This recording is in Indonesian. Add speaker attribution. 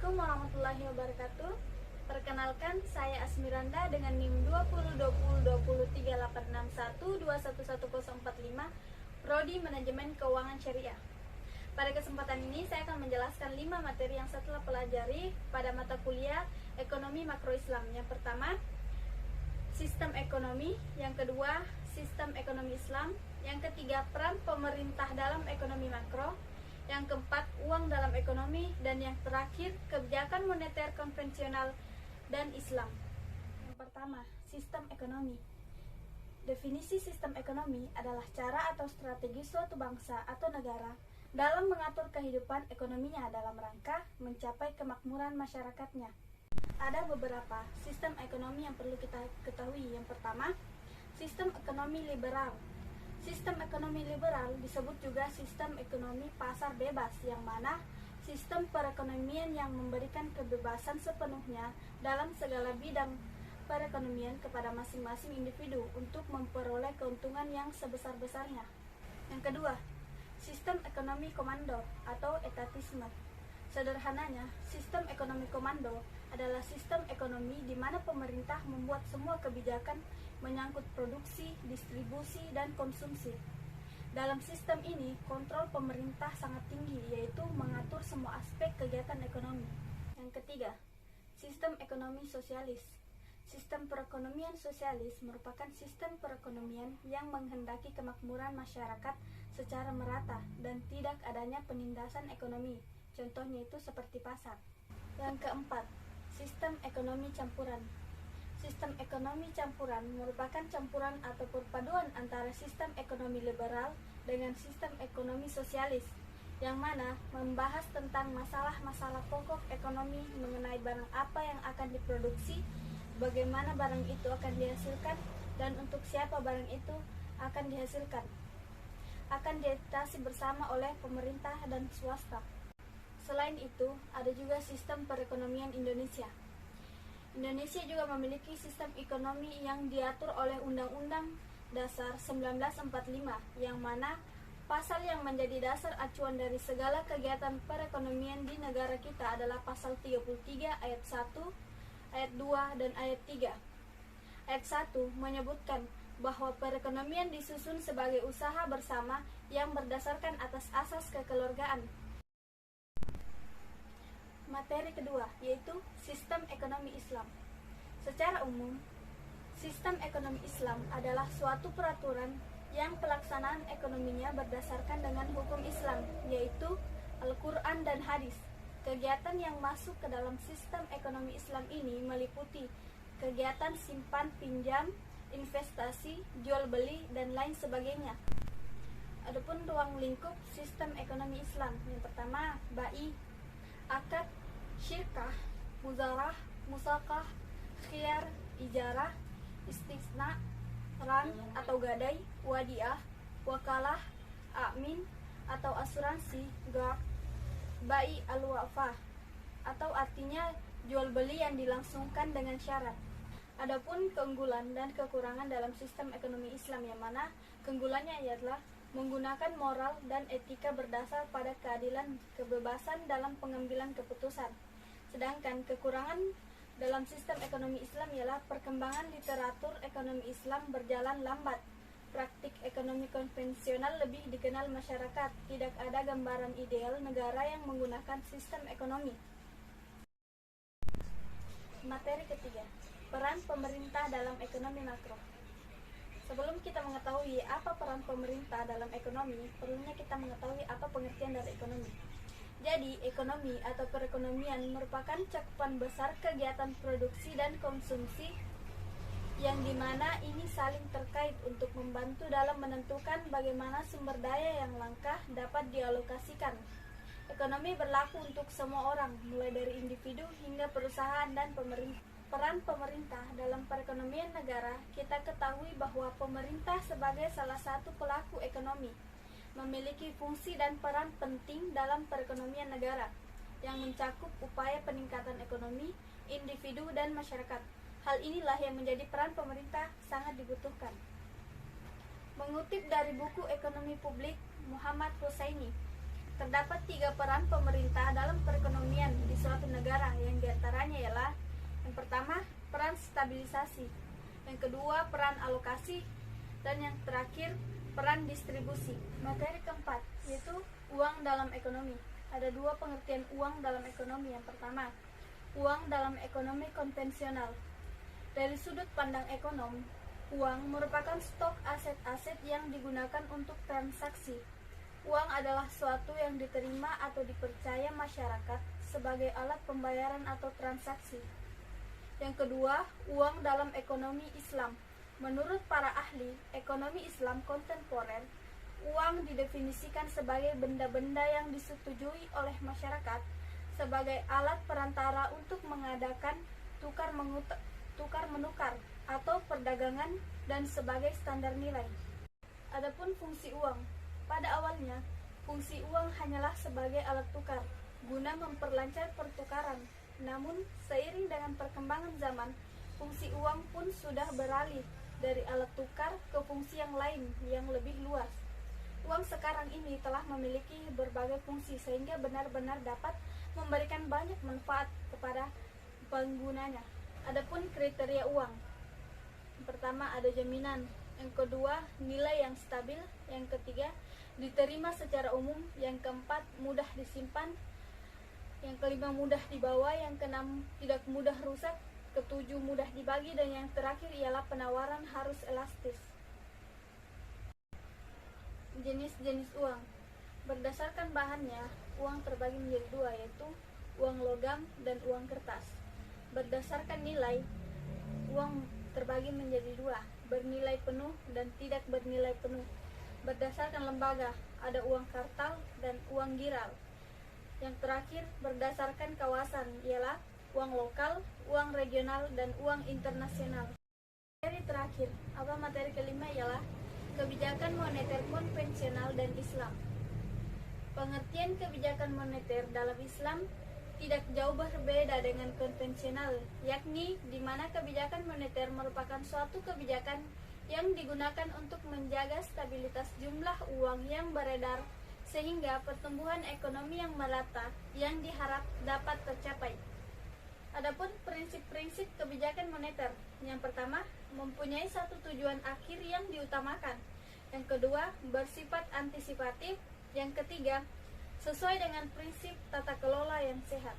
Speaker 1: Assalamualaikum warahmatullahi wabarakatuh. Perkenalkan, saya Asmiranda dengan NIM 2020203861211045 Prodi Manajemen Keuangan Syariah. Pada kesempatan ini saya akan menjelaskan 5 materi yang saya telah pelajari pada mata kuliah Ekonomi Makro Islam. Yang pertama, Sistem Ekonomi. Yang kedua, Sistem Ekonomi Islam. Yang ketiga, peran pemerintah dalam ekonomi makro. Yang keempat, uang dalam ekonomi. Dan yang terakhir, kebijakan moneter konvensional dan Islam. Yang pertama, sistem ekonomi. Definisi sistem ekonomi adalah cara atau strategi suatu bangsa atau negara dalam mengatur kehidupan ekonominya dalam rangka mencapai kemakmuran masyarakatnya. Ada beberapa sistem ekonomi yang perlu kita ketahui. Yang pertama, sistem ekonomi liberal. Sistem ekonomi liberal disebut juga sistem ekonomi pasar bebas, yang mana sistem perekonomian yang memberikan kebebasan sepenuhnya dalam segala bidang perekonomian kepada masing-masing individu untuk memperoleh keuntungan yang sebesar-besarnya. Yang kedua, sistem ekonomi komando atau etatisme. Sederhananya, sistem ekonomi komando adalah sistem ekonomi di mana pemerintah membuat semua kebijakan menyangkut produksi, distribusi, dan konsumsi. Dalam sistem ini, kontrol pemerintah sangat tinggi, yaitu mengatur semua aspek kegiatan ekonomi. Yang ketiga, sistem ekonomi sosialis. Sistem perekonomian sosialis merupakan sistem perekonomian yang menghendaki kemakmuran masyarakat secara merata dan tidak adanya penindasan ekonomi. Contohnya itu seperti pasar. Yang keempat, sistem ekonomi campuran. Sistem ekonomi campuran merupakan campuran atau perpaduan antara sistem ekonomi liberal dengan sistem ekonomi sosialis, yang mana membahas tentang masalah-masalah pokok ekonomi mengenai barang apa yang akan diproduksi, bagaimana barang itu akan dihasilkan, dan untuk siapa barang itu akan dihasilkan. Akan diatasi bersama oleh pemerintah dan swasta. Selain itu, ada juga sistem perekonomian Indonesia. Indonesia juga memiliki sistem ekonomi yang diatur oleh Undang-Undang Dasar 1945, yang mana pasal yang menjadi dasar acuan dari segala kegiatan perekonomian di negara kita adalah pasal 33 ayat 1, ayat 2, dan ayat 3. Ayat 1 menyebutkan bahwa perekonomian disusun sebagai usaha bersama yang berdasarkan atas asas kekeluargaan. Materi kedua, yaitu sistem ekonomi Islam. Secara umum, sistem ekonomi Islam adalah suatu peraturan yang pelaksanaan ekonominya berdasarkan dengan hukum Islam, yaitu Al-Quran dan Hadis. Kegiatan yang masuk ke dalam sistem ekonomi Islam ini meliputi kegiatan simpan pinjam, investasi, jual beli, dan lain sebagainya. Adapun ruang lingkup sistem ekonomi Islam, yang pertama, bai, akad, syirkah, muzarah, musakah, khiyar, ijarah, istisna, ran atau gadai, wadiah, wakalah, amin atau asuransi, gak, bai al-wafah atau artinya jual beli yang dilangsungkan dengan syarat. Adapun keunggulan dan kekurangan dalam sistem ekonomi Islam, yang mana keunggulannya adalah menggunakan moral dan etika berdasar pada keadilan, kebebasan dalam pengambilan keputusan. Sedangkan kekurangan dalam sistem ekonomi Islam ialah perkembangan literatur ekonomi Islam berjalan lambat. Praktik ekonomi konvensional lebih dikenal masyarakat. Tidak ada gambaran ideal negara yang menggunakan sistem ekonomi. Materi ketiga, peran pemerintah dalam ekonomi makro. Sebelum kita mengetahui apa peran pemerintah dalam ekonomi, perlunya kita mengetahui apa pengertian dari ekonomi. Jadi, ekonomi atau perekonomian merupakan cakupan besar kegiatan produksi dan konsumsi yang dimana ini saling terkait untuk membantu dalam menentukan bagaimana sumber daya yang langka dapat dialokasikan. Ekonomi berlaku untuk semua orang, mulai dari individu hingga perusahaan dan pemerintah. Peran pemerintah dalam perekonomian negara, kita ketahui bahwa pemerintah sebagai salah satu pelaku ekonomi memiliki fungsi dan peran penting dalam perekonomian negara yang mencakup upaya peningkatan ekonomi, individu, dan masyarakat. Hal inilah yang menjadi peran pemerintah sangat dibutuhkan. Mengutip dari buku Ekonomi Publik Muhammad Hussaini, terdapat 3 peran pemerintah dalam perekonomian di suatu negara. negara, yang diantaranya ialah yang pertama peran stabilisasi, yang kedua peran alokasi, dan yang terakhir peran distribusi. Materi keempat yaitu uang dalam ekonomi. Ada dua pengertian uang dalam ekonomi. Yang pertama, uang dalam ekonomi konvensional. Dari sudut pandang ekonom, uang merupakan stok aset-aset yang digunakan untuk transaksi. Uang adalah suatu yang diterima atau dipercaya masyarakat sebagai alat pembayaran atau transaksi. Yang kedua, uang dalam ekonomi Islam. Menurut para ahli ekonomi Islam kontemporer, uang didefinisikan sebagai benda-benda yang disetujui oleh masyarakat sebagai alat perantara untuk mengadakan tukar menukar atau perdagangan dan sebagai standar nilai. Adapun fungsi uang, pada awalnya fungsi uang hanyalah sebagai alat tukar guna memperlancar pertukaran. Namun seiring dengan perkembangan zaman, fungsi uang pun sudah beralih dari alat tukar ke fungsi yang lain yang lebih luas. Uang sekarang ini telah memiliki berbagai fungsi sehingga benar-benar dapat memberikan banyak manfaat kepada penggunanya. Adapun kriteria uang, yang pertama ada jaminan, yang kedua nilai yang stabil, yang ketiga diterima secara umum, yang keempat mudah disimpan, yang kelima mudah dibawa, yang keenam tidak mudah rusak, ketujuh mudah dibagi, dan yang terakhir ialah penawaran harus elastis. Jenis-jenis uang. Berdasarkan bahannya, uang terbagi menjadi dua, yaitu uang logam dan uang kertas. Berdasarkan nilai, uang terbagi menjadi dua, bernilai penuh dan tidak bernilai penuh. Berdasarkan lembaga, ada uang kartal dan uang giral. Yang terakhir, berdasarkan kawasan, ialah uang lokal, uang regional, dan uang internasional. Materi terakhir, materi kelima ialah kebijakan moneter konvensional dan Islam. Pengertian kebijakan moneter dalam Islam tidak jauh berbeda dengan konvensional, yakni di mana kebijakan moneter merupakan suatu kebijakan yang digunakan untuk menjaga stabilitas jumlah uang yang beredar sehingga pertumbuhan ekonomi yang merata yang diharap dapat tercapai. Adapun prinsip-prinsip kebijakan moneter, yang pertama, mempunyai satu tujuan akhir yang diutamakan. Yang kedua, bersifat antisipatif. Yang ketiga, sesuai dengan prinsip tata kelola yang sehat.